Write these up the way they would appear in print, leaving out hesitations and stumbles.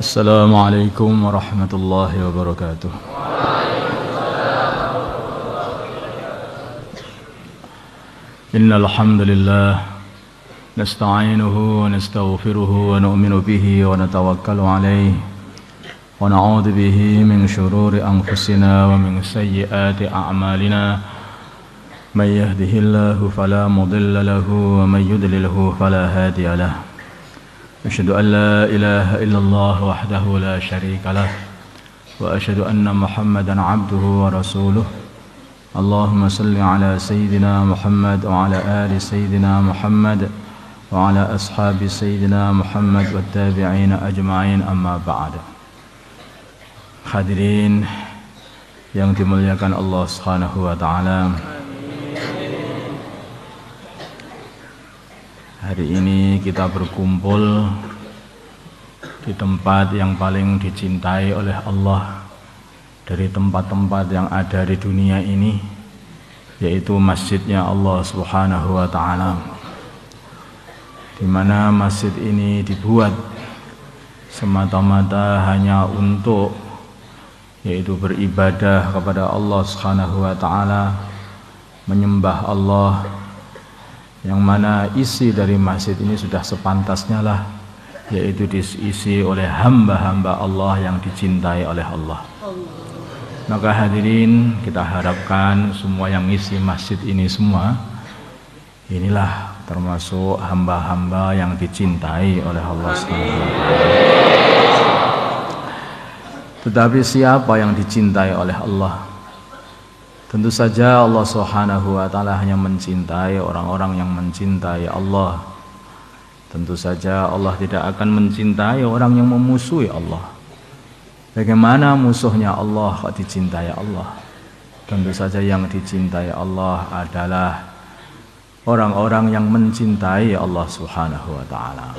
Assalamualaikum warahmatullahi wabarakatuh. Innal hamdalillah nasta'inuhu wa nastaghfiruhu wa nu'minu bihi wa natawakkalu alayhi wa na'udzu bihi min shururi anfusina wa min sayyiati a'malina may yahdihillahu fala mudilla lahu wa may yudlilhu fala hadiya lahu. أشهد أن لا إله إلا الله وحده لا شريك له وأشهد أن محمدا عبده ورسوله اللهم صل على سيدنا محمد وعلى آل سيدنا محمد وعلى أصحاب سيدنا محمد والتابعين أجمعين أما بعد. Hadirin yang dimuliakan Allah Subhanahu wa taala. Hari ini kita berkumpul di tempat yang paling dicintai oleh Allah dari tempat-tempat yang ada di dunia ini, yaitu masjidnya Allah Subhanahu wa taala, di mana masjid ini dibuat semata-mata hanya untuk yaitu beribadah kepada Allah Subhanahu wa taala, menyembah Allah, yang mana isi dari masjid ini sudah sepantasnya lah, yaitu diisi oleh hamba-hamba Allah yang dicintai oleh Allah. Maka hadirin, kita harapkan semua yang isi masjid ini semua inilah termasuk hamba-hamba yang dicintai oleh Allah SWT. Tetapi siapa yang dicintai oleh Allah? Tentu saja Allah Subhanahu wa taala hanya mencintai orang-orang yang mencintai Allah. Tentu saja Allah tidak akan mencintai orang yang memusuhi Allah. Bagaimana musuhnya Allah kok dicintai Allah? Tentu saja yang dicintai Allah adalah orang-orang yang mencintai Allah Subhanahu wa taala.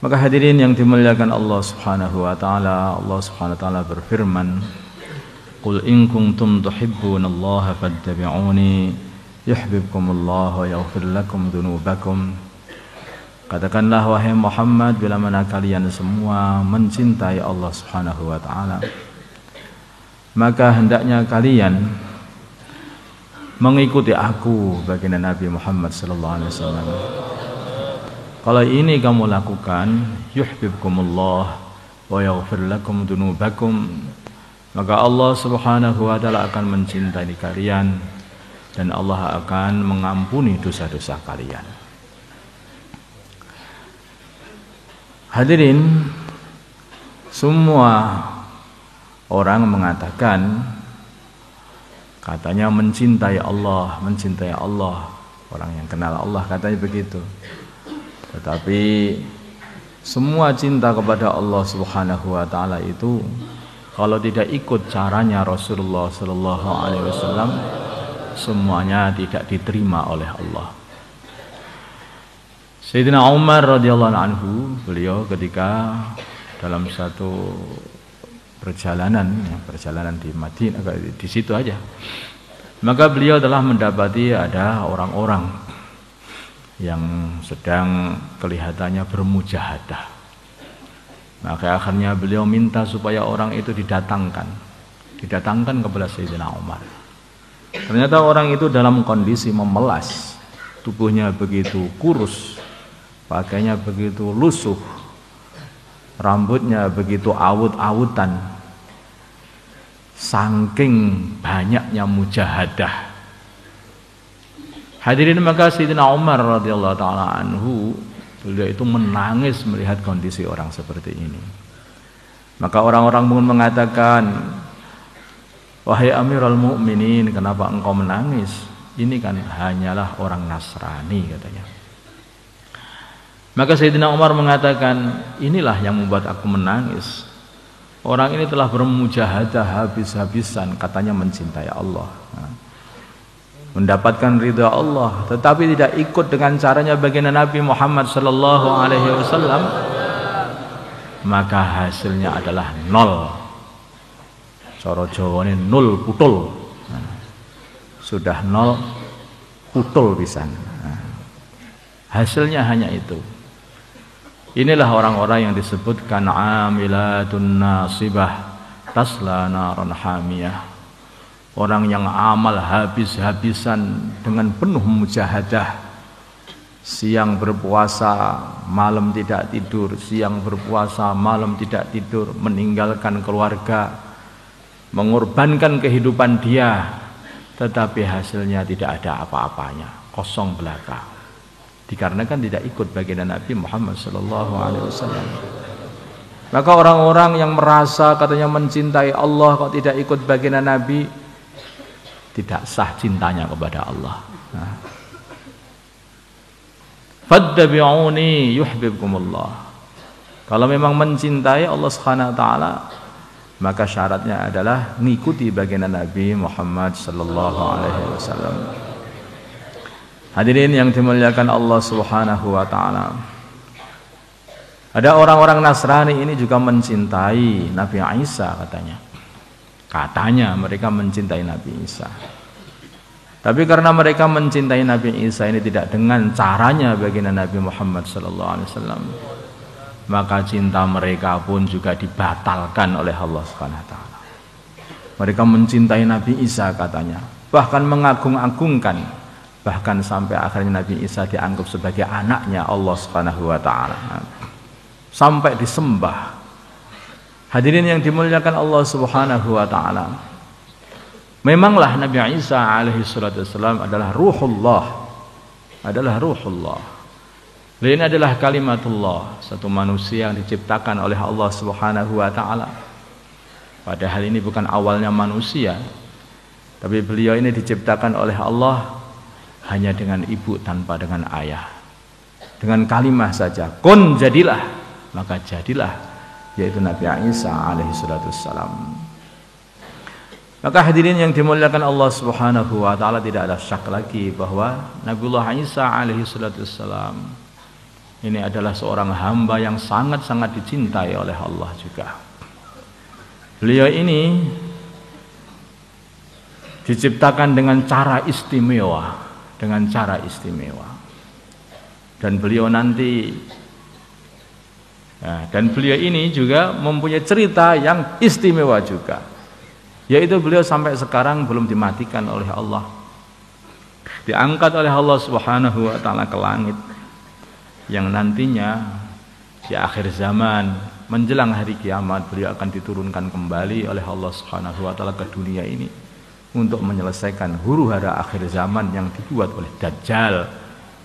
Maka hadirin yang dimuliakan Allah Subhanahu wa taala, Allah Subhanahu wa taala berfirman, Qul in kuntum tuhibbunallaha fattabi'uni yuhibbukumullahu wa yaghfir lakum dzunubakum. Katakanlah wahai Muhammad, bila mana kalian semua mencintai Allah Subhanahu wa taala, maka hendaknya kalian mengikuti aku, baginda Nabi Muhammad sallallahu alaihi wasallam. Kalau ini kamu lakukan, yuhibbukumullah wa yaghfir lakum dzunubakum, maka Allah Subhanahu wa taala akan mencintai kalian dan Allah akan mengampuni dosa-dosa kalian. Hadirin, semua orang mengatakan katanya mencintai Allah, mencintai Allah. Orang yang kenal Allah katanya begitu. Tetapi semua cinta kepada Allah Subhanahu wa taala itu kalau tidak ikut caranya Rasulullah sallallahu alaihi wasallam, semuanya tidak diterima oleh Allah. Sayyidina Umar radhiyallahu anhu, beliau ketika dalam satu perjalanan di Madinah, di situ aja, maka beliau telah mendapati ada orang-orang yang sedang kelihatannya bermujahadah. Maka akhirnya beliau minta supaya orang itu didatangkan kepada Sayyidina Umar. Ternyata orang itu dalam kondisi memelas, tubuhnya begitu kurus, pakainya begitu lusuh, rambutnya begitu awut-awutan, saking banyaknya mujahadah. Hadirin, maka Sayyidina Umar radhiyallahu taala anhu, beliau itu menangis melihat kondisi orang seperti ini. Maka orang-orang pun mengatakan, wahai Amirul Mukminin, kenapa engkau menangis? Ini kan hanyalah orang Nasrani, katanya. Maka Sayyidina Umar mengatakan, inilah yang membuat aku menangis. Orang ini telah bermujahadah habis-habisan, katanya mencintai Allah, mendapatkan ridha Allah, tetapi tidak ikut dengan caranya baginda Nabi Muhammad sallallahu alaihi wasallam, maka hasilnya adalah nol. Cara Jawane nol putul. Sudah nol putul pisan. Hasilnya hanya itu. Inilah orang-orang yang disebutkan amilatun nasibah tasla naran hamiyah. Orang yang amal habis-habisan dengan penuh mujahadah. Siang berpuasa, malam tidak tidur, siang berpuasa, malam tidak tidur, meninggalkan keluarga, mengorbankan kehidupan dia, tetapi hasilnya tidak ada apa-apanya, kosong belaka. Dikarenakan tidak ikut baginda Nabi Muhammad SAW. Maka orang-orang yang merasa katanya mencintai Allah kok tidak ikut baginda Nabi, tidak sah cintanya kepada Allah. Fattabi'uni yuhibbukumullah. Kalau memang mencintai Allah Subhanahu wa taala, maka syaratnya adalah mengikuti baginda Nabi Muhammad sallallahu alaihi wasallam. Hadirin yang dimuliakan Allah Subhanahu wa taala. Ada orang-orang Nasrani ini juga mencintai Nabi Isa katanya. Katanya mereka mencintai Nabi Isa. Tapi karena mereka mencintai Nabi Isa ini tidak dengan caranya baginda Nabi Muhammad sallallahu alaihi wasallam, maka cinta mereka pun juga dibatalkan oleh Allah Subhanahu wa taala. Mereka mencintai Nabi Isa katanya, bahkan mengagung-agungkan, bahkan sampai akhirnya Nabi Isa dianggap sebagai anaknya Allah Subhanahu wa taala, sampai disembah. Hadirin yang dimuliakan Allah Subhanahu wa taala, memanglah Nabi Isa alaihi salatu wassalam adalah ruhullah, adalah ruhullah. Ini adalah kalimatullah, satu manusia yang diciptakan oleh Allah Subhanahu wa taala. Padahal ini bukan awalnya manusia, tapi beliau ini diciptakan oleh Allah hanya dengan ibu tanpa dengan ayah. Dengan kalimah saja, kun jadilah, maka jadilah, yaitu Nabi Isa alaihi salatu wassalam. Maka hadirin yang dimuliakan Allah Subhanahu wa taala, tidak ada syak lagi bahwa Nabiullah Isa alaihi salatu wassalam ini adalah seorang hamba yang sangat-sangat dicintai oleh Allah juga. Beliau ini diciptakan dengan cara istimewa, dengan cara istimewa. Dan beliau nanti dan beliau ini juga mempunyai cerita yang istimewa juga, yaitu beliau sampai sekarang belum dimatikan oleh Allah, diangkat oleh Allah Subhanahu wa taala ke langit, yang nantinya di akhir zaman menjelang hari kiamat beliau akan diturunkan kembali oleh Allah Subhanahu wa taala ke dunia ini untuk menyelesaikan huru-hara akhir zaman yang dibuat oleh Dajjal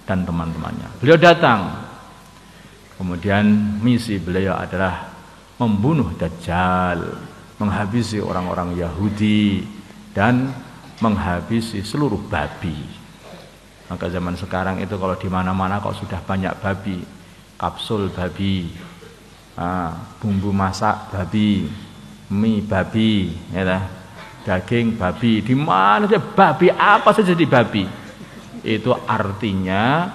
dan teman-temannya. Beliau datang, kemudian misi beliau adalah membunuh Dajjal, menghabisi orang-orang Yahudi, dan menghabisi seluruh babi. Maka zaman sekarang itu kalau di mana-mana kok sudah banyak babi, kapsul babi, bumbu masak babi, mie babi, ya, daging babi, di mana saja babi, apa saja di babi. Itu artinya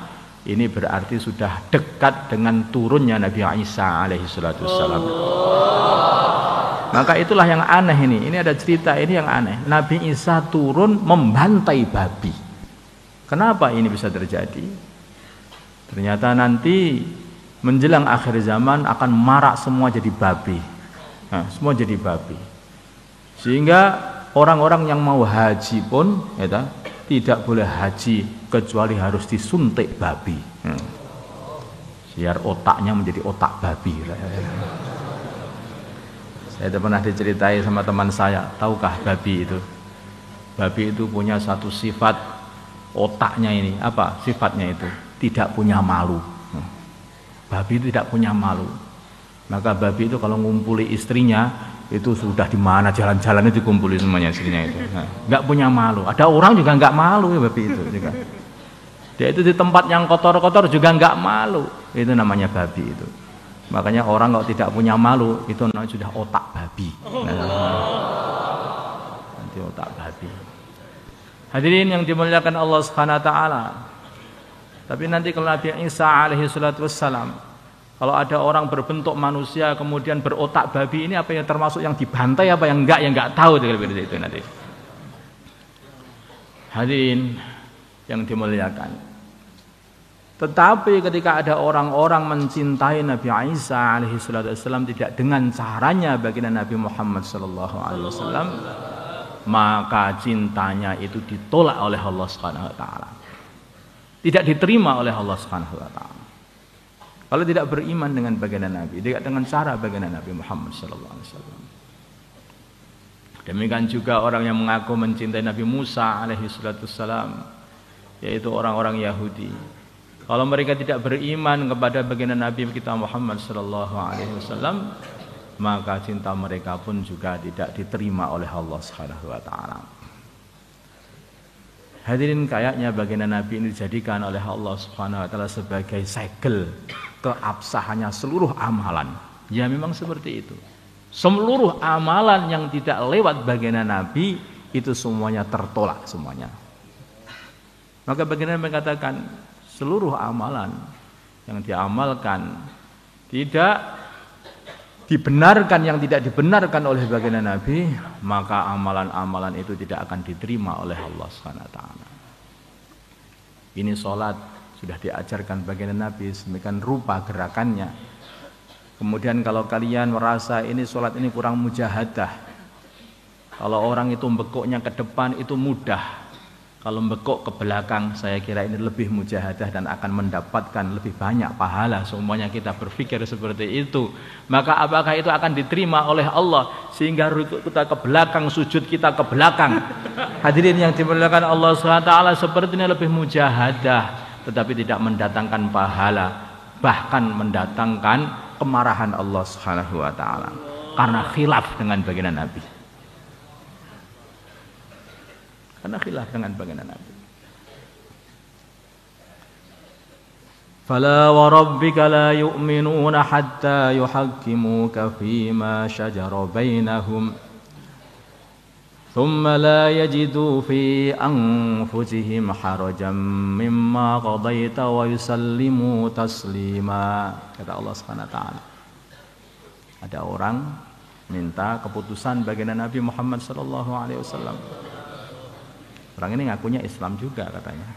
ini berarti sudah dekat dengan turunnya Nabi Isa alaihi salatu wassalam. Maka itulah yang aneh ini. Ini ada cerita ini yang aneh. Nabi Isa turun membantai babi. Kenapa ini bisa terjadi? Ternyata nanti menjelang akhir zaman akan marak semua jadi babi. Semua jadi babi. Sehingga orang-orang yang mau haji pun ya, tidak boleh haji kecuali harus disuntik babi. Biar otaknya menjadi otak babi. Saya pernah diceritai sama teman saya, tahukah babi itu? Babi itu punya satu sifat, otaknya ini, apa sifatnya itu? Tidak punya malu. Babi itu tidak punya malu. Maka babi itu kalau ngumpuli istrinya, itu sudah di mana jalan-jalannya dikumpuli semuanya istrinya itu. Nggak punya malu. Ada orang juga nggak malu ya babi itu juga. Dia itu di tempat yang kotor-kotor juga nggak malu. Itu namanya babi itu. Makanya orang kalau tidak punya malu itu namanya sudah otak babi. Nanti otak babi. Hadirin yang dimuliakan Allah Subhanahu wa taala. Tapi nanti kalau Nabi Isa alaihi salatu wassalam, kalau ada orang berbentuk manusia kemudian berotak babi, ini apa yang termasuk yang dibantai apa yang enggak tahu itu nanti. Hadirin yang dimuliakan. Tetapi ketika ada orang-orang mencintai Nabi Isa alaihi salatu wassalam tidak dengan caranya baginda Nabi Muhammad sallallahu alaihi wasallam, maka cintanya itu ditolak oleh Allah Subhanahu wa taala. Tidak diterima oleh Allah Subhanahu wa taala. Kalau tidak beriman dengan baginda Nabi, tidak dengan cara baginda Nabi Muhammad sallallahu alaihi wasallam. Demikian juga orang yang mengaku mencintai Nabi Musa alaihi salatu wassalam, yaitu orang-orang Yahudi. Kalau mereka tidak beriman kepada baginda Nabi kita Muhammad sallallahu alaihi wasallam, maka cinta mereka pun juga tidak diterima oleh Allah Subhanahu wa taala. Hadirin, kayaknya baginda Nabi ini dijadikan oleh Allah Subhanahu wa taala sebagai segel keabsahannya seluruh amalan. Ya memang seperti itu. Seluruh amalan yang tidak lewat baginda Nabi itu semuanya tertolak semuanya. Maka baginda Nabi mengatakan seluruh amalan yang diamalkan tidak dibenarkan, yang tidak dibenarkan oleh baginda Nabi, maka amalan-amalan itu tidak akan diterima oleh Allah Subhanahu wa taala. Ini sholat sudah diajarkan baginda Nabi sedemikian rupa gerakannya. Kemudian kalau kalian merasa ini sholat ini kurang mujahadah, kalau orang itu bekoknya ke depan itu mudah, kalau bekok ke belakang saya kira ini lebih mujahadah dan akan mendapatkan lebih banyak pahala. Semuanya kita berpikir seperti itu. Maka apakah itu akan diterima oleh Allah sehingga rukuk kita ke belakang, sujud kita ke belakang? Hadirin yang dimuliakan Allah SWT, seperti ini lebih mujahadah tetapi tidak mendatangkan pahala, bahkan mendatangkan kemarahan Allah Subhanahu wa taala karena khilaf dengan baginda Nabi. Karena khilaf dengan baginda Nabi. Fala wa rabbika la yu'minuna hatta yuhakkimuka fima shajara bainahum thumma la yajidu fi anfusihim harajan mimma qadaita wa yusallimu taslima. Kata Allah Subhanahu wa taala. Ada orang minta keputusan baginda Nabi Muhammad sallallahu alaihi wasallam. Orang ini ngakunya Islam juga katanya.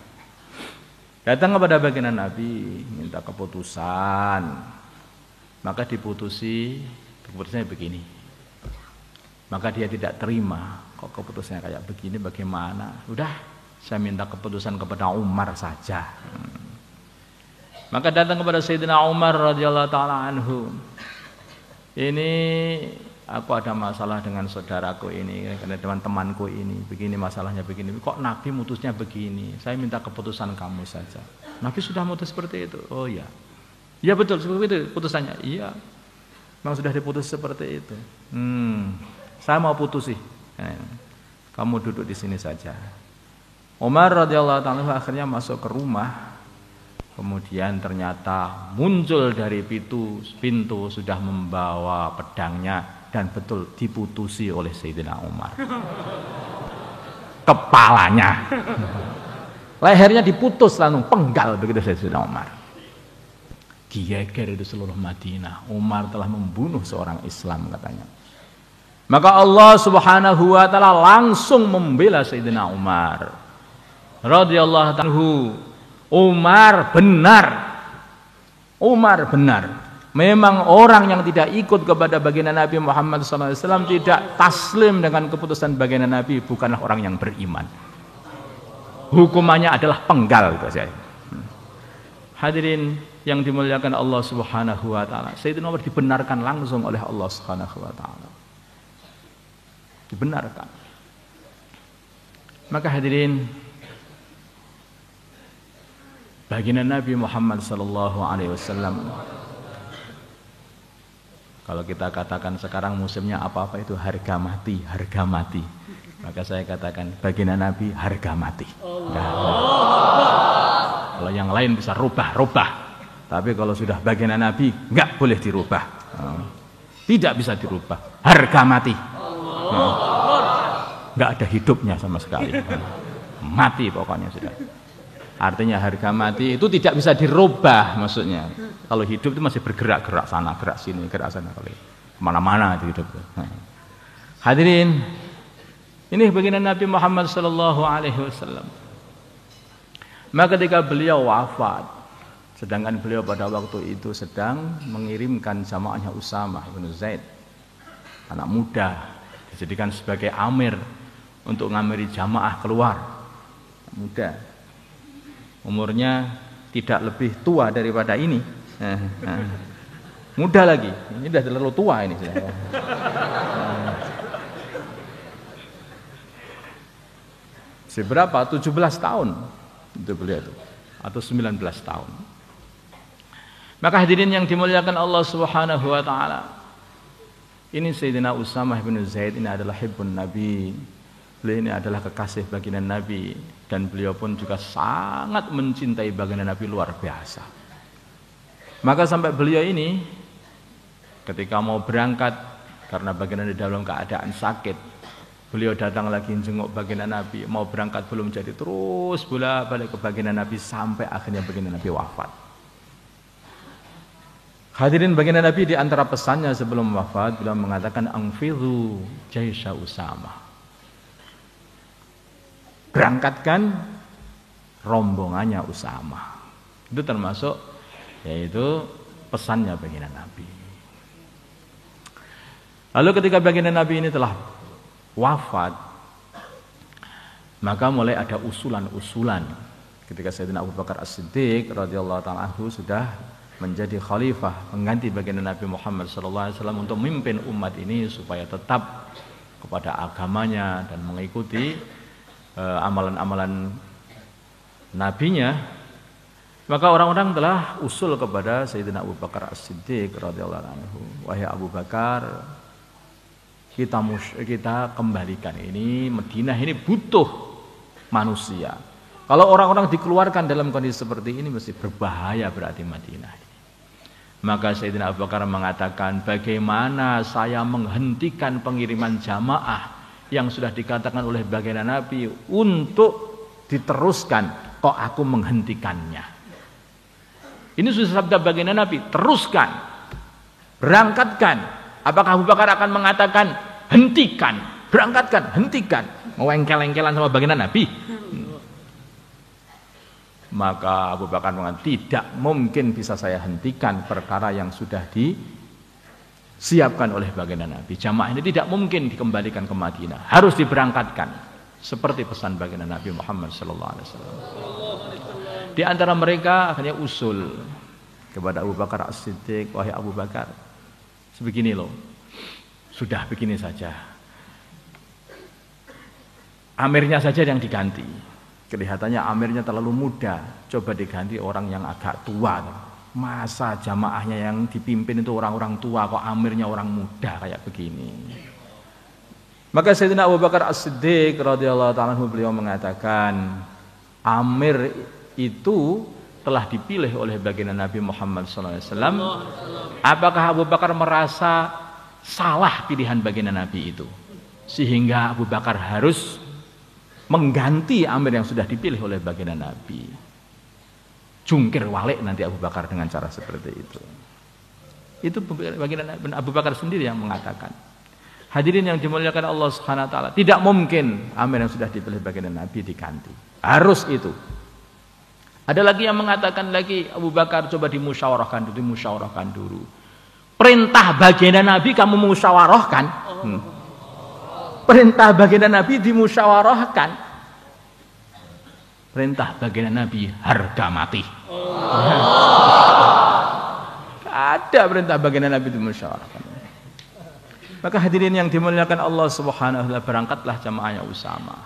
Datang kepada baginda Nabi minta keputusan. Maka diputusi, keputusannya begini. Maka dia tidak terima. Kok keputusannya kayak begini, bagaimana? Udah, saya minta keputusan kepada Umar saja. Maka datang kepada Sayyidina Umar radhiyallahu taala anhu. Ini aku ada masalah dengan saudaraku ini, dengan teman-temanku ini, begini masalahnya begini. Kok Nabi mutusnya begini? Saya minta keputusan kamu saja. Nabi sudah mutus seperti itu. Oh iya. Iya betul seperti itu putusannya. Iya. Memang sudah diputus seperti itu. Saya mau putus sih. Kamu duduk di sini saja. Umar radhiyallahu taala akhirnya masuk ke rumah. Kemudian ternyata muncul dari pintu sudah membawa pedangnya. Dan betul diputusi oleh Sayyidina Umar. Kepalanya. Lehernya diputus langsung penggal begitu Sayyidina Umar. Geger itu seluruh Madinah. Umar telah membunuh seorang Islam katanya. Maka Allah Subhanahu wa taala langsung membela Sayyidina Umar radhiyallahu anhu. Umar benar. Umar benar. Memang orang yang tidak ikut kepada baginda Nabi Muhammad SAW, tidak taslim dengan keputusan baginda Nabi, bukanlah orang yang beriman. Hukumannya adalah penggal. Hadirin yang dimuliakan Allah Subhanahu wa taala, Sayyidina Umar dibenarkan langsung oleh Allah Subhanahu wa taala. Dibenarkan. Maka hadirin, baginda Nabi Muhammad SAW, kalau kita katakan sekarang musimnya apa-apa itu harga mati, harga mati. Maka saya katakan baginda Nabi harga mati. Kalau yang lain bisa rubah-rubah, tapi kalau sudah baginda Nabi nggak boleh dirubah. Tidak bisa dirubah. Harga mati. Nggak ada hidupnya sama sekali. Mati pokoknya sudah. Artinya harga mati itu tidak bisa dirubah maksudnya. Kalau hidup itu masih bergerak-gerak sana, gerak sini, gerak sana, kali kemana-mana itu hidup. Hadirin, ini baginda Nabi Muhammad sallallahu alaihi wasallam. Maka ketika beliau wafat, Sedangkan beliau pada waktu itu sedang mengirimkan jamaahnya Usamah bin Zaid, anak muda, dijadikan sebagai amir untuk ngamiri jamaah keluar. Muda, umurnya tidak lebih tua daripada ini. Muda lagi, ini sudah terlalu tua ini. Seberapa? 17 tahun itu beliau itu, atau 19 tahun. Maka hadirin yang dimuliakan Allah Subhanahu wa taala, ini Sayyidina Usamah bin Zaid ini adalah hibbun Nabi. Beliau ini adalah kekasih baginda Nabi, dan beliau pun juga sangat mencintai baginda Nabi luar biasa. Maka sampai beliau ini ketika mau berangkat, karena baginda di dalam keadaan sakit, beliau datang lagi jenguk baginda Nabi, mau berangkat belum jadi, terus bolak-balik ke baginda Nabi sampai akhirnya baginda Nabi wafat. Hadirin, baginda Nabi di antara pesannya sebelum wafat, beliau mengatakan angfidhu jaisha Usamah. Berangkatkan rombongannya Usamah. Itu termasuk yaitu pesannya baginda Nabi. Lalu ketika baginda Nabi ini telah wafat, maka mulai ada usulan-usulan. Ketika Sayyidina Abu Bakar As-Siddiq radhiyallahu ta'ala anhu sudah menjadi khalifah mengganti baginda Nabi Muhammad SAW untuk memimpin umat ini supaya tetap kepada agamanya dan mengikuti amalan-amalan nabinya, maka orang-orang telah usul kepada Sayyidina Abu Bakar As-Siddiq radhiyallahu anhu, wahai Abu Bakar, kita kembalikan ini, Madinah ini butuh manusia. Kalau orang-orang dikeluarkan dalam kondisi seperti ini mesti berbahaya berarti Madinah ini. Maka Sayyidina Abu Bakar mengatakan, bagaimana saya menghentikan pengiriman jamaah yang sudah dikatakan oleh baginda Nabi untuk diteruskan, kok aku menghentikannya? Ini sudah sabda baginda Nabi, teruskan, berangkatkan. Apakah Abu Bakar akan mengatakan hentikan, berangkatkan, hentikan, mau engkel-engkelan sama baginda Nabi? Maka Abu Bakar mengatakan, tidak mungkin bisa saya hentikan perkara yang sudah disiapkan oleh baginda Nabi. Jamaah ini tidak mungkin dikembalikan ke Madinah, harus diberangkatkan seperti pesan baginda Nabi Muhammad SAW. Di antara mereka akhirnya usul kepada Abu Bakar As-Siddiq, wahai Abu Bakar, sebegini loh, sudah begini saja, amirnya saja yang diganti. Kelihatannya amirnya terlalu muda, coba diganti orang yang agak tua. Masa jamaahnya yang dipimpin itu orang-orang tua, kok amirnya orang muda kayak begini? Maka Sayyidina Abu Bakar As-Siddiq radhiyallahu ta'ala anhu beliau mengatakan, amir itu telah dipilih oleh baginda Nabi Muhammad SAW. Apakah Abu Bakar merasa salah pilihan baginda Nabi itu, sehingga Abu Bakar harus mengganti amir yang sudah dipilih oleh baginda Nabi? Jungkir walik nanti Abu Bakar dengan cara seperti itu. Itu baginda Abu Bakar sendiri yang mengatakan. Hadirin yang dimuliakan Allah Subhanahu wa taala, tidak mungkin amir yang sudah dipilih baginda Nabi diganti. Harus itu. Ada lagi yang mengatakan lagi, Abu Bakar coba dimusyawarahkan dulu. Perintah baginda Nabi kamu musyawarahkan? Perintah baginda Nabi dimusyawarahkan. Perintah baginda Nabi harga mati. Ada perintah baginda Nabi dimusyawarahkan. Maka hadirin yang dimuliakan Allah Subhanahu wa taala, berangkatlah jamaahnya Usamah.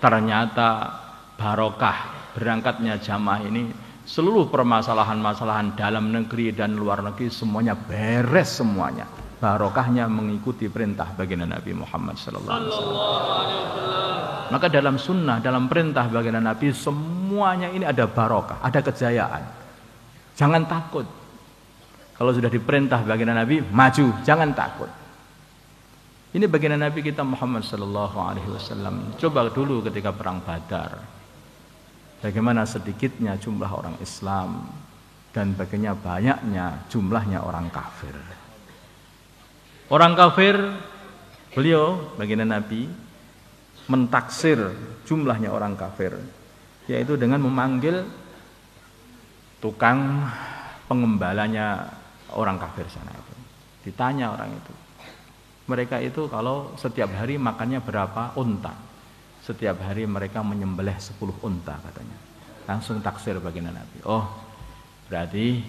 Ternyata barokah berangkatnya jamaah ini, seluruh permasalahan-masalahan dalam negeri dan luar negeri semuanya beres semuanya. Barokahnya mengikuti perintah baginda Nabi Muhammad sallallahu alaihi wasallam. Maka dalam sunnah, dalam perintah baginda Nabi, semuanya ini ada barokah, ada kejayaan. Jangan takut. Kalau sudah diperintah baginda Nabi, maju, jangan takut. Ini baginda Nabi kita Muhammad sallallahu alaihi wasallam. Coba dulu ketika perang Badar, bagaimana sedikitnya jumlah orang Islam dan bagaimana banyaknya jumlahnya orang kafir. Orang kafir, beliau baginda Nabi mentaksir jumlahnya orang kafir, yaitu dengan memanggil tukang pengembalanya orang kafir sana itu. Ditanya orang itu, mereka itu kalau setiap hari makannya berapa unta? Setiap hari mereka menyembelih 10 unta katanya. Langsung taksir baginda Nabi. Oh, berarti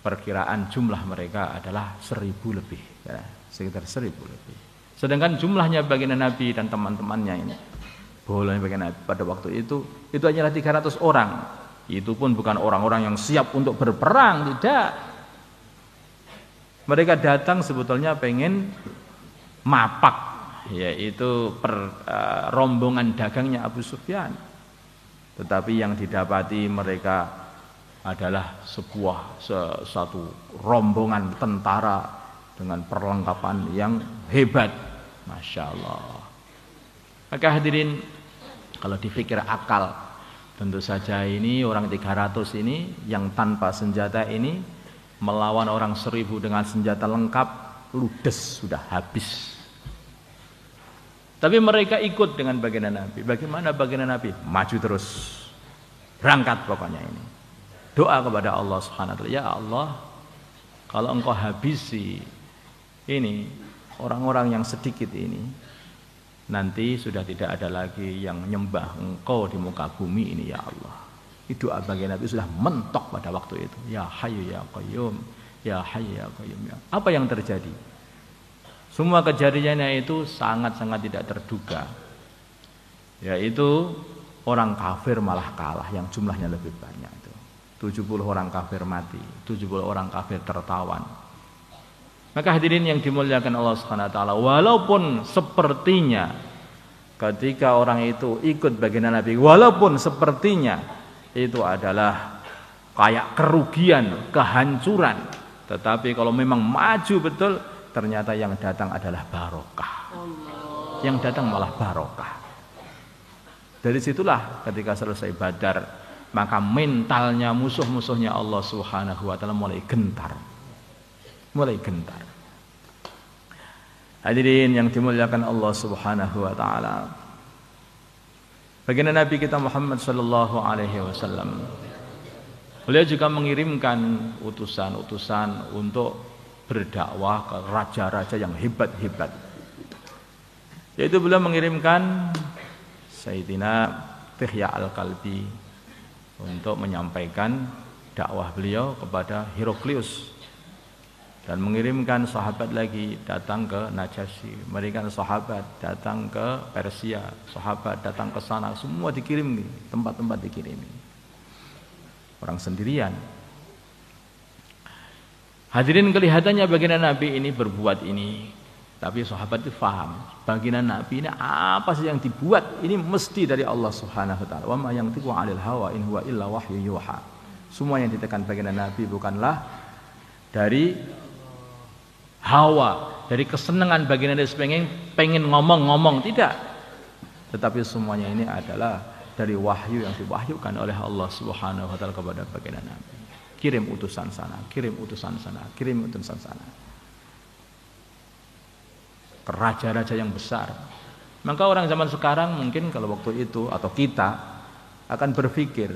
perkiraan jumlah mereka adalah 1000 lebih, ya, sekitar 1000 lebih. Sedangkan jumlahnya baginda Nabi dan teman-temannya ini, boleh baginda Nabi pada waktu itu hanyalah 300 orang. Itu pun bukan orang-orang yang siap untuk berperang, tidak. Mereka datang sebetulnya pengen mapak, yaitu rombongan dagangnya Abu Sufyan. Tetapi yang didapati mereka adalah satu rombongan tentara dengan perlengkapan yang hebat, masya Allah. Maka hadirin, kalau dipikir akal, tentu saja ini orang 300 ini yang tanpa senjata ini melawan orang 1000 dengan senjata lengkap, ludes, sudah habis. Tapi mereka ikut dengan baginda Nabi. Bagaimana baginda Nabi? Maju terus, berangkat pokoknya ini. Doa kepada Allah Subhanahu wa taala, ya Allah, kalau engkau habisi ini orang-orang yang sedikit ini, nanti sudah tidak ada lagi yang nyembah engkau di muka bumi ini, ya Allah. Itu doa baginda Nabi sudah mentok pada waktu itu. Ya Hayyu ya Qayyum, ya Hayyu ya Qayyum. Ya. Apa yang terjadi? Semua kejadiannya itu sangat-sangat tidak terduga. Yaitu orang kafir malah kalah yang jumlahnya lebih banyak itu. 70 orang kafir mati, 70 orang kafir tertawan. Maka hadirin yang dimuliakan Allah Subhanahu wa taala, walaupun sepertinya ketika orang itu ikut baginda Nabi, walaupun sepertinya itu adalah kayak kerugian, kehancuran, tetapi kalau memang maju betul, ternyata yang datang adalah barokah. Yang datang malah barokah. Dari situlah ketika selesai Badar, maka mentalnya musuh-musuhnya Allah Subhanahu wa taala mulai gentar. Mulai gentar. Hadirin yang dimuliakan Allah Subhanahu wa taala, baginda Nabi kita Muhammad sallallahu alaihi wasallam, beliau juga mengirimkan utusan-utusan untuk berdakwah ke raja-raja yang hebat-hebat. Yaitu beliau mengirimkan Sayyidina Dihya Al-Kalbi untuk menyampaikan dakwah beliau kepada Heraklius, dan mengirimkan sahabat lagi datang ke Najasyi, memberikan sahabat datang ke Persia, sahabat datang ke sana, semua dikirim, tempat-tempat dikirim. Orang sendirian. Hadirin, kelihatannya baginda Nabi ini berbuat ini, tapi sahabat itu paham, baginda Nabi ini apa sih yang dibuat? Ini mesti dari Allah Subhanahu wa taala. Wa ma yantiqu 'anil hawa in huwa illa wahyu yuha. Semua yang ditekan baginda Nabi bukanlah dari hawa, dari kesenangan baginda Nabi pengen ngomong-ngomong, tidak. Tetapi semuanya ini adalah dari wahyu yang diwahyukan oleh Allah Subhanahu wa taala kepada baginda Nabi. Kirim utusan sana, kirim utusan sana, kirim utusan sana. Ke raja-raja yang besar. Maka orang zaman sekarang mungkin kalau waktu itu atau kita akan berpikir,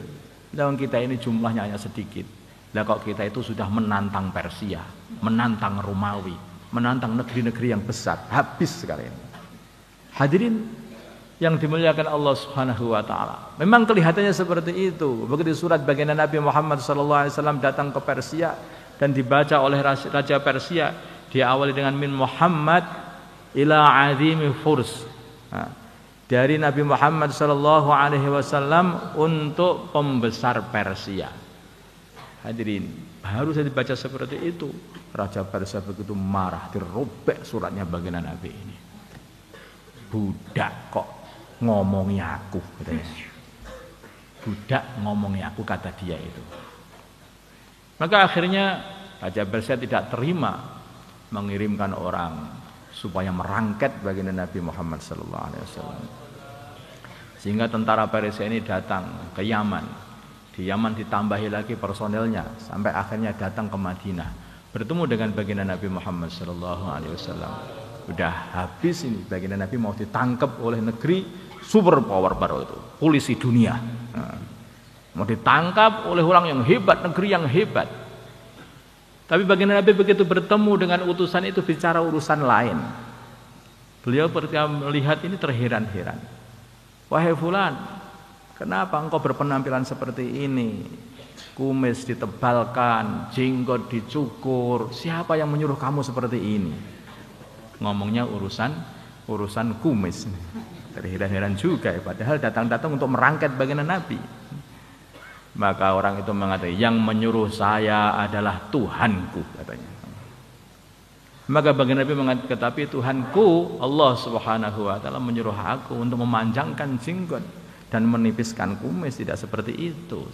dalam kita ini jumlahnya hanya sedikit. Lah kok kita itu sudah menantang Persia, menantang Romawi, menantang negeri-negeri yang besar, habis sekali ini. Hadirin yang dimuliakan Allah Subhanahu wa taala. Memang kelihatannya seperti itu. Begitu surat baginda Nabi Muhammad sallallahu alaihi wasallam datang ke Persia dan dibaca oleh raja Persia, diawali dengan min Muhammad ila azimi furs. Nah, dari Nabi Muhammad sallallahu alaihi wasallam untuk pembesar Persia. Hadirin, baru saja dibaca seperti itu, raja Persia begitu marah, dirobek suratnya baginda Nabi ini. Budak kok ngomongi aku, katanya. Budak ngomongi aku, kata dia itu. Maka akhirnya raja Persia tidak terima, mengirimkan orang supaya merangket baginda Nabi Muhammad sallallahu alaihi wasallam. Sehingga tentara Persia ini datang ke Yaman. Di Yaman ditambahi lagi personelnya sampai akhirnya datang ke Madinah, bertemu dengan baginda Nabi Muhammad sallallahu alaihi wasallam. Udah habis ini, baginda Nabi mau ditangkap oleh negeri super power baru itu, polisi dunia. Nah, mau ditangkap oleh orang yang hebat, negeri yang hebat. Tapi baginda Nabi begitu bertemu dengan utusan itu bicara urusan lain. Beliau ketika melihat ini terheran-heran. Wahai fulan, kenapa engkau berpenampilan seperti ini? Kumis ditebalkan, jenggot dicukur. Siapa yang menyuruh kamu seperti ini? Ngomongnya urusan kumis. Terheran-heran juga, padahal datang-datang untuk merangket baginda Nabi. Maka orang itu mengatakan, yang menyuruh saya adalah Tuhanku, katanya. Maka baginda Nabi mengatakan, tapi Tuhanku Allah Subhanahu wa taala menyuruh aku untuk memanjangkan jenggot dan menipiskan kumis, tidak seperti itu.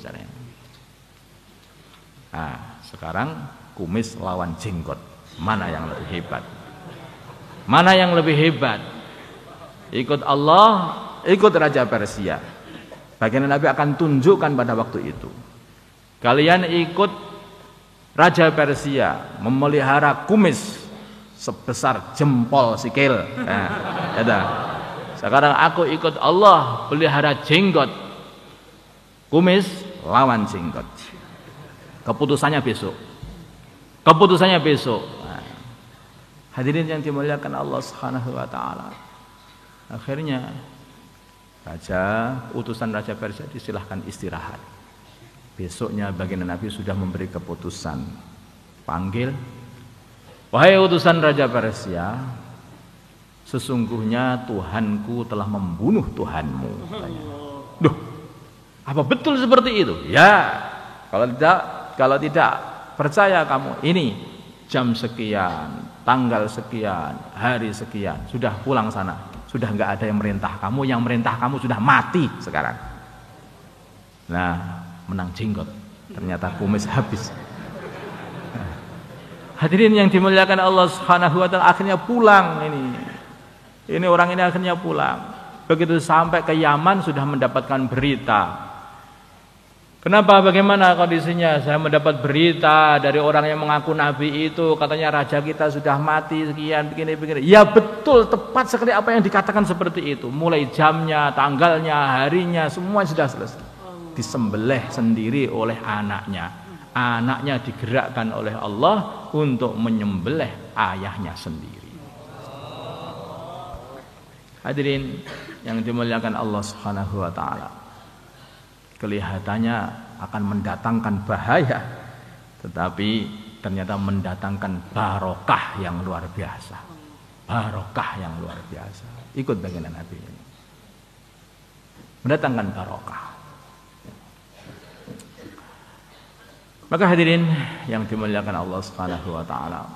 Nah, sekarang kumis lawan jenggot, mana yang lebih hebat? Mana yang lebih hebat? Ikut Allah, ikut Raja Persia. Baginda Nabi akan tunjukkan pada waktu itu. Kalian ikut Raja Persia memelihara kumis sebesar jempol sikil. Nah, sekarang aku ikut Allah pelihara jenggot. Kumis lawan jenggot. Keputusannya besok. Keputusannya besok. Nah, hadirin yang dimuliakan Allah Subhanahu wa taala. Akhirnya utusan Raja Persia disilahkan istirahat. Besoknya baginda Nabi sudah memberi keputusan. Panggil, wahai utusan Raja Persia, sesungguhnya Tuhanku telah membunuh Tuhanmu. Duh, apa betul seperti itu? Ya, kalau tidak percaya kamu, ini jam sekian, tanggal sekian, hari sekian, sudah pulang sana. Sudah enggak ada yang merintah kamu sudah mati sekarang. Nah, menang jenggot, ternyata kumis habis. Hadirin yang dimuliakan Allah Subhanahu wa taala, akhirnya pulang ini orang ini akhirnya pulang. Begitu sampai ke Yaman sudah mendapatkan berita. Kenapa, bagaimana kondisinya? Saya mendapat berita dari orang yang mengaku nabi itu, katanya raja kita sudah mati sekian begini. Ya betul, tepat sekali apa yang dikatakan seperti itu. Mulai jamnya, tanggalnya, harinya, semua sudah selesai. Disembelih sendiri oleh anaknya. Anaknya digerakkan oleh Allah untuk menyembelih ayahnya sendiri. Hadirin yang dimuliakan Allah Subhanahu wa taala. Kelihatannya akan mendatangkan bahaya, tetapi ternyata mendatangkan barokah yang luar biasa. Barokah yang luar biasa. Ikut baginda Nabi ini. Mendatangkan barokah. Maka hadirin yang dimuliakan Allah Subhanahu wa taala.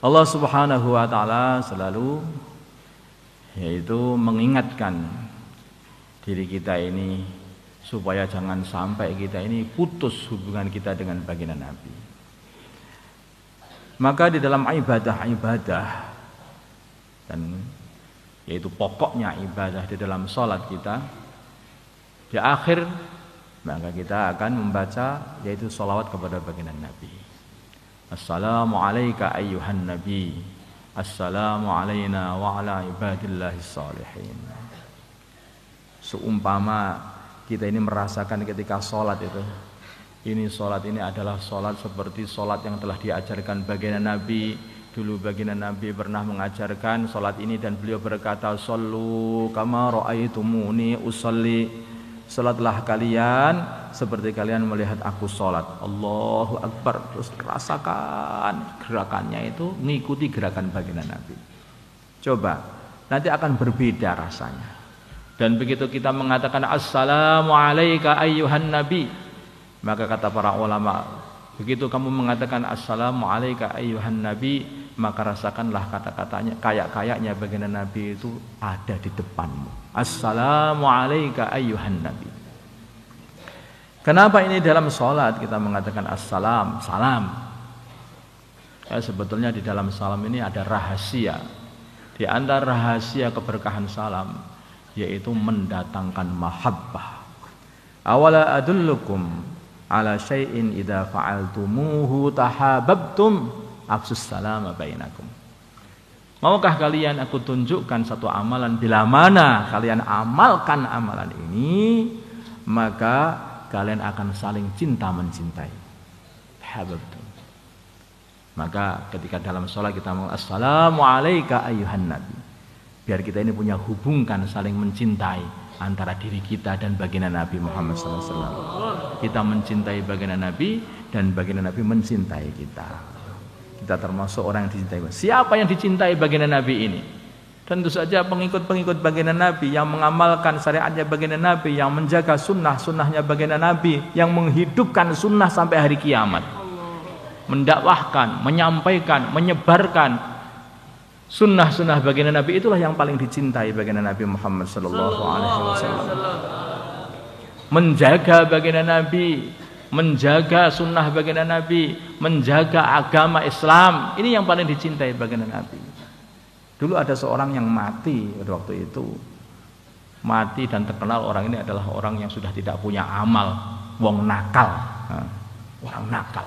Allah Subhanahu wa taala selalu yaitu mengingatkan diri kita ini supaya jangan sampai kita ini putus hubungan kita dengan baginda Nabi. Maka di dalam ibadah dan yaitu pokoknya ibadah di dalam sholat kita, di akhir maka kita akan membaca yaitu sholawat kepada baginda Nabi. Assalamualaikum ayyuhan Nabi, assalamu alayna wa ala ibadillahis salihin. Seumpama kita ini merasakan ketika sholat itu, ini sholat ini adalah sholat seperti sholat yang telah diajarkan baginda Nabi. Dulu baginda Nabi pernah mengajarkan sholat ini dan beliau berkata, Sallu kama ra'aitumuni usalli. Sholatlah kalian seperti kalian melihat aku sholat. Allahu Akbar. Terus rasakan gerakannya itu mengikuti gerakan baginda Nabi. Coba, nanti akan berbeda rasanya. Dan begitu kita mengatakan Assalamualaikum ayyuhan Nabi, maka kata para ulama, begitu kamu mengatakan Assalamualaikum ayyuhan Nabi, maka rasakanlah kata-katanya kayak-kayaknya baginda Nabi itu ada di depanmu. Assalamualaikum ayyuhan Nabi. Kenapa ini dalam sholat kita mengatakan assalam, salam? Ya, sebetulnya di dalam salam ini ada rahasia. Di antara rahasia keberkahan salam yaitu mendatangkan mahabbah. Awala adullukum ala syai'in idza fa'altumuhu tahabbtum afsus salama bainakum. Maukah kalian aku tunjukkan satu amalan, bila mana kalian amalkan amalan ini maka kalian akan saling cinta mencintai. Habibtum. Maka ketika dalam sholat kita mau assalamu alayka ayyuhan nabi, biar kita ini punya hubungkan saling mencintai antara diri kita dan baginda Nabi Muhammad SAW. Kita mencintai baginda Nabi dan baginda Nabi mencintai kita. Kita termasuk orang yang dicintai. Siapa yang dicintai baginda Nabi ini? Tentu saja pengikut-pengikut baginda Nabi yang mengamalkan syariatnya baginda Nabi, yang menjaga sunnah-sunnahnya baginda Nabi, yang menghidupkan sunnah sampai hari kiamat, mendakwahkan, menyampaikan, menyebarkan sunnah-sunnah baginda Nabi. Itulah yang paling dicintai baginda Nabi Muhammad SAW. Menjaga baginda Nabi, menjaga sunnah baginda Nabi, menjaga agama Islam, ini yang paling dicintai baginda Nabi. Dulu ada seorang yang mati pada waktu itu, mati dan terkenal orang ini adalah orang yang sudah tidak punya amal, wong nakal, orang nakal.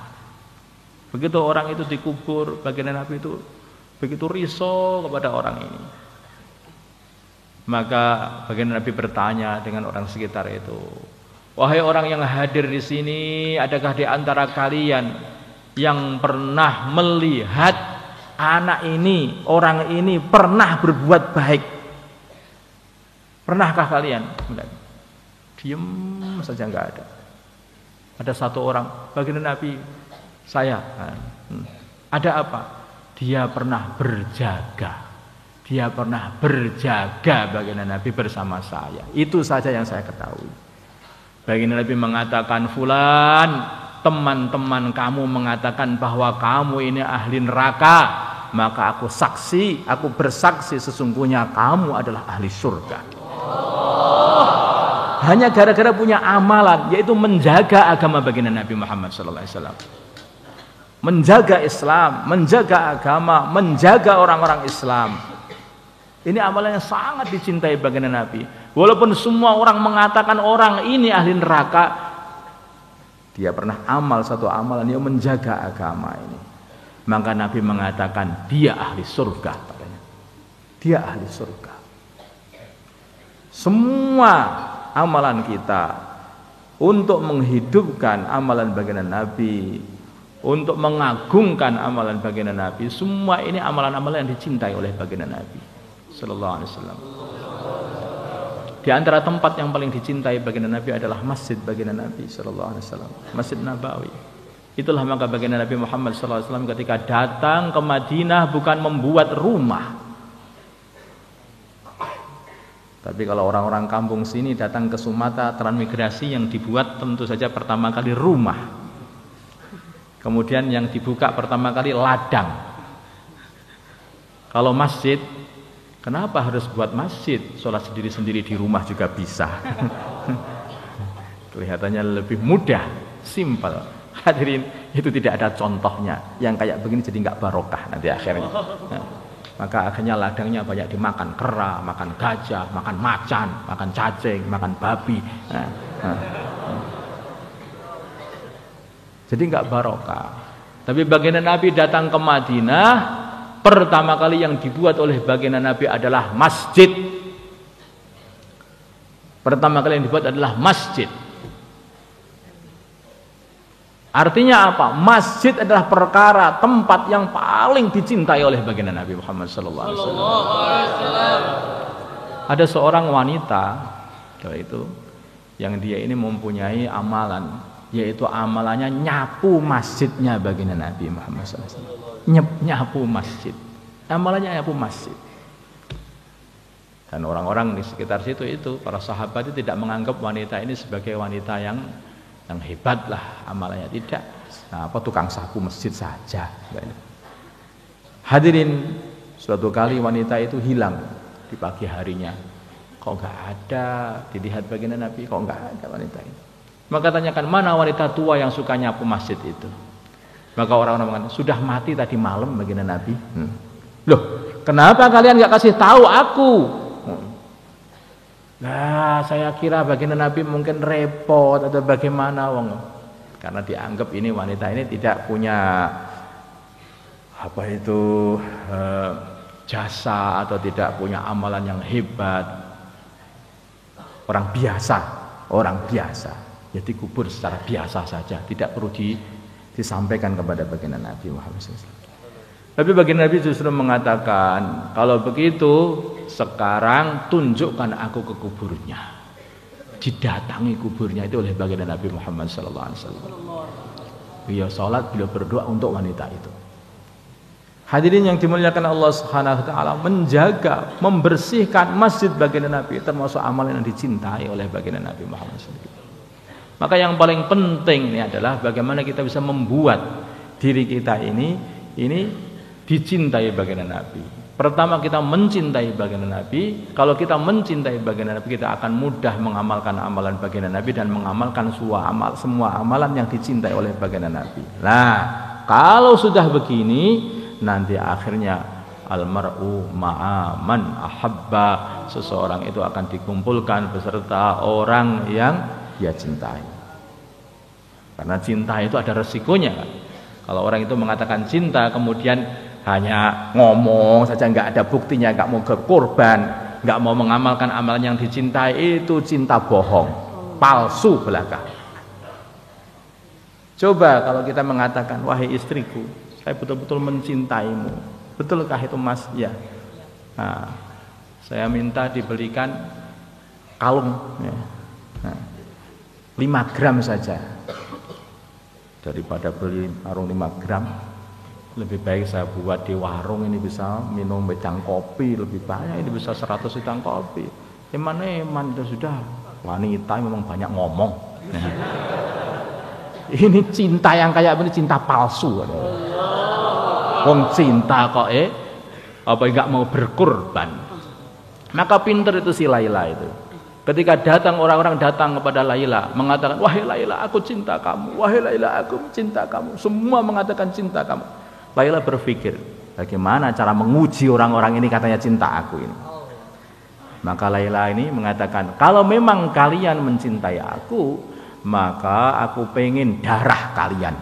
Begitu orang itu dikubur, baginda Nabi itu begitu risau kepada orang ini. Maka baginda Nabi bertanya dengan orang sekitar itu, wahai orang yang hadir di sini, adakah di antara kalian yang pernah melihat anak ini, orang ini pernah berbuat baik? Pernahkah kalian? Diam saja, enggak ada. Ada satu orang, baginda Nabi, saya. Ada apa? Dia pernah berjaga. Dia pernah berjaga baginda Nabi bersama saya. Itu saja yang saya ketahui. Baginda Nabi mengatakan, fulan, teman-teman kamu mengatakan bahwa kamu ini ahli neraka, maka aku saksi, aku bersaksi sesungguhnya kamu adalah ahli surga. Hanya gara-gara punya amalan, yaitu menjaga agama baginda Nabi Muhammad SAW, menjaga Islam, menjaga agama, menjaga orang-orang Islam. Ini amalan yang sangat dicintai baginda Nabi. Walaupun semua orang mengatakan orang ini ahli neraka, dia pernah amal satu amalan yang menjaga agama ini. Maka Nabi mengatakan dia ahli surga padanya. Dia ahli surga. Semua amalan kita untuk menghidupkan amalan baginda Nabi, untuk mengagungkan amalan baginda Nabi, semua ini amalan-amalan yang dicintai oleh baginda Nabi sallallahu alaihi wasallam. Di antara tempat yang paling dicintai baginda Nabi adalah masjid baginda Nabi sallallahu alaihi wasallam, Masjid Nabawi. Itulah maka baginda Nabi Muhammad sallallahu alaihi wasallam ketika datang ke Madinah bukan membuat rumah. Tapi kalau orang-orang kampung sini datang ke Sumatera transmigrasi, yang dibuat tentu saja pertama kali rumah. Kemudian yang dibuka pertama kali ladang. Kalau masjid, kenapa harus buat masjid? Sholat sendiri-sendiri di rumah juga bisa. Kelihatannya lebih mudah, simpel. Hadirin, itu tidak ada contohnya. Yang kayak begini jadi nggak barokah nanti akhirnya. Maka akhirnya ladangnya banyak dimakan kera, makan gajah, makan macan, makan cacing, makan babi. Jadi nggak barokah. Tapi baginda Nabi datang ke Madinah, pertama kali yang dibuat oleh baginda Nabi adalah masjid. Pertama kali yang dibuat adalah masjid. Artinya apa? Masjid adalah perkara, tempat yang paling dicintai oleh baginda Nabi Muhammad SAW. Ada seorang wanita, itu yang dia ini mempunyai amalan, yaitu amalannya nyapu masjidnya baginda Nabi Muhammad SAW. Nyapu masjid, amalannya nyapu masjid. Dan orang-orang di sekitar situ itu, para sahabat itu tidak menganggap wanita ini sebagai wanita yang hebat lah amalannya, tidak. Nah, apa tukang sapu masjid saja. Hadirin, suatu kali wanita itu hilang di pagi harinya. Kok nggak ada? Dilihat baginda Nabi, kok nggak ada wanita itu. Maka tanyakan, mana wanita tua yang suka nyapu masjid itu? Maka orang-orang mengatakan, sudah mati tadi malam baginda Nabi. Loh, kenapa kalian nggak kasih tahu aku? Nah, saya kira baginda Nabi mungkin repot atau bagaimana, wong. Karena dianggap ini wanita ini tidak punya apa itu jasa atau tidak punya amalan yang hebat. Orang biasa. ya dikubur secara biasa saja, tidak perlu disampaikan kepada baginda Nabi Muhammad SAW. Tapi baginda Nabi justru mengatakan, kalau begitu sekarang tunjukkan aku ke kuburnya. Didatangi kuburnya itu oleh baginda Nabi Muhammad SAW. Beliau sholat, beliau berdoa untuk wanita itu. Hadirin yang dimuliakan Allah Subhanahu wa taala, menjaga, membersihkan masjid baginda Nabi termasuk amalan yang dicintai oleh baginda Nabi Muhammad SAW. Maka yang paling penting ini adalah bagaimana kita bisa membuat diri kita ini dicintai baginda Nabi. Pertama, kita mencintai baginda Nabi. Kalau kita mencintai baginda Nabi, kita akan mudah mengamalkan amalan baginda Nabi dan mengamalkan semua amalan yang dicintai oleh baginda Nabi. Nah, kalau sudah begini, nanti akhirnya almar'u ma'aman ahabba, seseorang itu akan dikumpulkan beserta orang yang dia cintai. Karena cinta itu ada resikonya kan? Kalau orang itu mengatakan cinta kemudian hanya ngomong saja, nggak ada buktinya, nggak mau berkorban, nggak mau mengamalkan amalan yang dicintai, itu cinta bohong, palsu belaka. Coba kalau kita mengatakan, wahai istriku, saya betul-betul mencintaimu, betulkah itu mas? Ya. Nah, saya minta dibelikan kalung, ya. Nah, 5 gram saja. Daripada beli warung 5 gram, lebih baik saya buat di warung, ini bisa minum wedang kopi lebih banyak, ini bisa 100 wedang kopi. Eman itu sudah wanita memang banyak ngomong. Ini cinta yang kayak ini cinta palsu. Wong cinta kok apa enggak mau berkorban. Maka pinter itu si Laila itu. Ketika datang orang-orang datang kepada Laila mengatakan, wahai Laila aku cinta kamu, wahai Laila aku cinta kamu, semua mengatakan cinta kamu. Laila berpikir, bagaimana cara menguji orang-orang ini katanya cinta aku ini. Maka Laila ini mengatakan, kalau memang kalian mencintai aku, maka aku pengen darah kalian.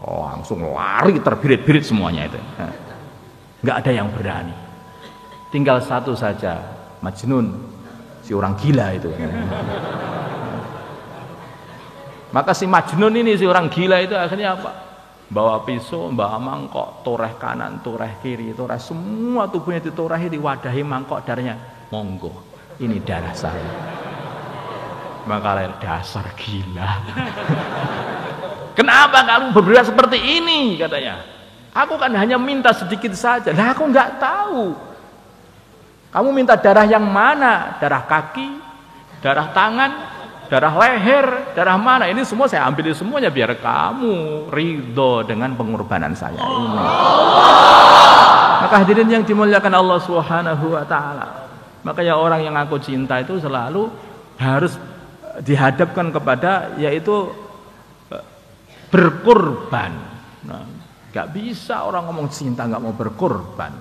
Oh, langsung lari terbirit-birit semuanya itu. Nggak ada yang berani. Tinggal satu saja, Majnun, si orang gila itu. Maka si Majnun ini, si orang gila itu akhirnya apa? Bawa pisau, bawa mangkok, toreh kanan, toreh kiri, toreh semua tubuhnya ditorehi, diwadahi mangkok darahnya. Monggo, ini darah saya. Maka dasar gila. Kenapa kamu berbuat seperti ini? Katanya. Aku kan hanya minta sedikit saja. Nah, aku nggak tahu. Kamu minta darah yang mana? Darah kaki, darah tangan, darah leher, darah mana? Ini semua saya ambil semuanya biar kamu ridho dengan pengorbanan saya ini. Maka hadirin yang dimuliakan Allah Subhanahu wa taala. Makanya orang yang aku cinta itu selalu harus dihadapkan kepada yaitu berkorban. Nah, gak bisa orang ngomong cinta gak mau berkorban.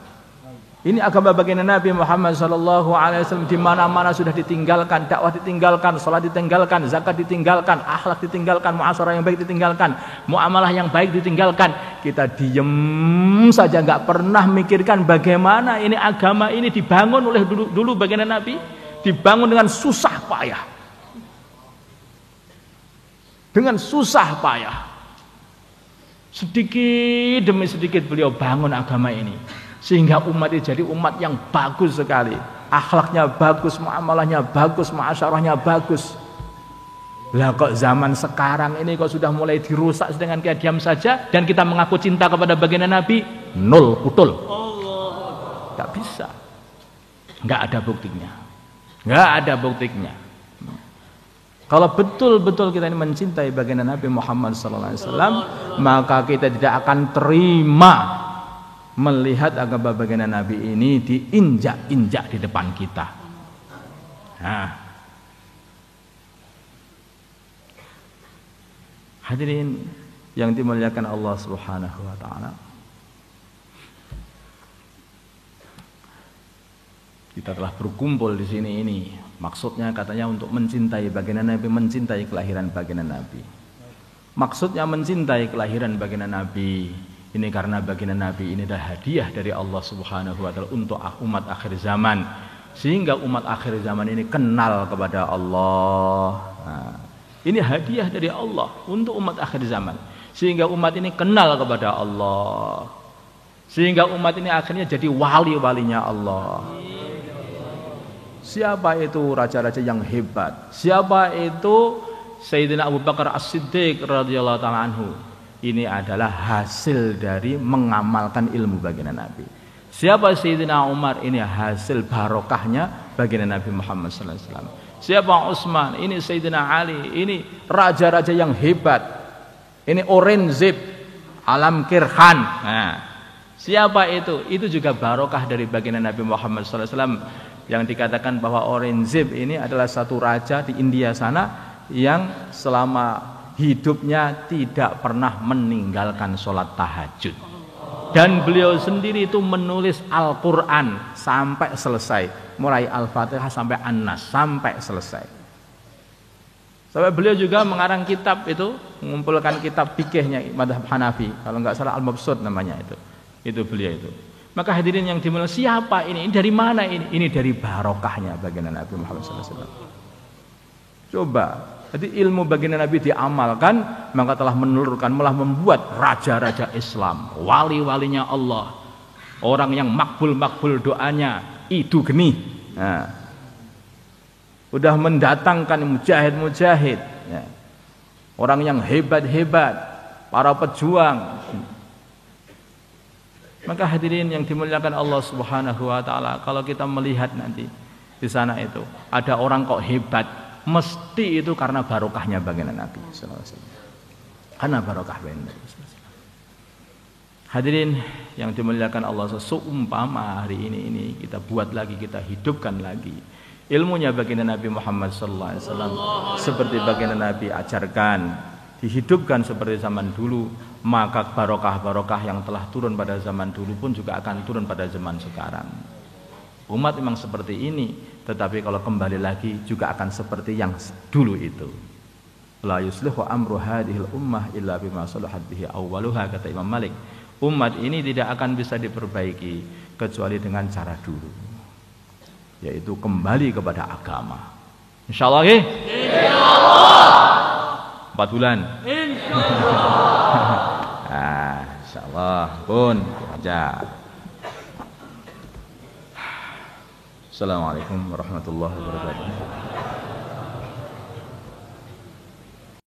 Ini agama baginda Nabi Muhammad SAW di mana-mana sudah ditinggalkan, dakwah ditinggalkan, salat ditinggalkan, zakat ditinggalkan, akhlak ditinggalkan, muasyarah yang baik ditinggalkan, muamalah yang baik ditinggalkan. Kita diem saja, nggak pernah mikirkan bagaimana ini agama ini dibangun oleh dulu baginda Nabi, dibangun dengan susah payah, dengan susah payah. Sedikit demi sedikit beliau bangun agama ini. Sehingga umat ini jadi umat yang bagus sekali. Akhlaknya bagus, muamalahnya bagus, muasyarahnya bagus. Lah kok zaman sekarang ini kok sudah mulai dirusak dengan kayak diam saja. Dan kita mengaku cinta kepada baginda Nabi, nol, putul. Gak bisa. Gak ada buktinya. Gak ada buktinya. Kalau betul-betul kita ini mencintai baginda Nabi Muhammad SAW, maka kita tidak akan terima melihat agama baginda Nabi ini diinjak-injak di depan kita. Nah, hadirin yang dimuliakan Allah Subhanahu wa taala, kita telah berkumpul di sini ini maksudnya katanya untuk mencintai baginda Nabi, mencintai kelahiran baginda Nabi. Maksudnya mencintai kelahiran baginda Nabi ini karena baginda Nabi ini adalah hadiah dari Allah Subhanahu wa taala untuk umat akhir zaman, sehingga umat akhir zaman ini kenal kepada Allah. Nah, Ini hadiah dari Allah untuk umat akhir zaman. Sehingga umat ini kenal kepada Allah. Sehingga umat ini akhirnya jadi wali-walinya Allah. Siapa itu raja-raja yang hebat? Siapa itu Sayyidina Abu Bakar As-Siddiq radhiyallahu ta'ala anhu? Ini adalah hasil dari mengamalkan ilmu baginda Nabi. Siapa Sayyidina Umar? Ini hasil barokahnya baginda Nabi Muhammad sallallahu alaihi wasallam. Siapa Utsman? Ini Sayyidina Ali. Ini raja-raja yang hebat. Ini Aurangzeb, Alamkir Khan. Nah, siapa itu? Itu juga barokah dari baginda Nabi Muhammad sallallahu alaihi wasallam, yang dikatakan bahwa Aurangzeb ini adalah satu raja di India sana yang selama hidupnya tidak pernah meninggalkan sholat tahajud. Dan beliau sendiri itu menulis Al-Quran sampai selesai, mulai Al-Fatihah sampai An-Nas sampai selesai. Sampai beliau juga mengarang kitab itu, mengumpulkan kitab fikihnya Madhab Hanafi, kalau nggak salah Al-Mabsut namanya itu beliau itu. Maka hadirin yang dimulai, siapa ini? Ini dari mana ini? Ini dari barokahnya baginda Nabi Muhammad SAW. Coba, jadi ilmu baginda Nabi diamalkan, maka telah menelurkan, malah membuat raja-raja Islam, wali-walinya Allah, orang yang makbul-makbul doanya, itu geni. Nah, udah mendatangkan mujahid-mujahid, ya, orang yang hebat-hebat, para pejuang. Maka hadirin yang dimuliakan Allah Subhanahu wa taala, kalau kita melihat nanti di sana itu ada orang kok hebat, mesti itu karena barokahnya baginda Nabi sallallahu alaihi wasallam. Karena barokah baginda Nabi sallallahu alaihi wasallam. Hadirin yang dimuliakan Allah, seumpama hari ini kita buat lagi, kita hidupkan lagi ilmunya baginda Nabi Muhammad sallallahu alaihi wasallam seperti baginda Nabi ajarkan, dihidupkan seperti zaman dulu, maka barokah-barokah yang telah turun pada zaman dulu pun juga akan turun pada zaman sekarang. Umat memang seperti ini, tetapi kalau kembali lagi juga akan seperti yang dulu itu. La yuslihu amru hadhil ummah illa bima salahat bihi awwaluha, kata Imam Malik. Umat ini tidak akan bisa diperbaiki kecuali dengan cara dulu, yaitu kembali kepada agama. Insyaallah nggih? Insyaallah. 4 bulan. Insyaallah. Insyaallah pun aja. Assalamualaikum warahmatullahi wabarakatuh.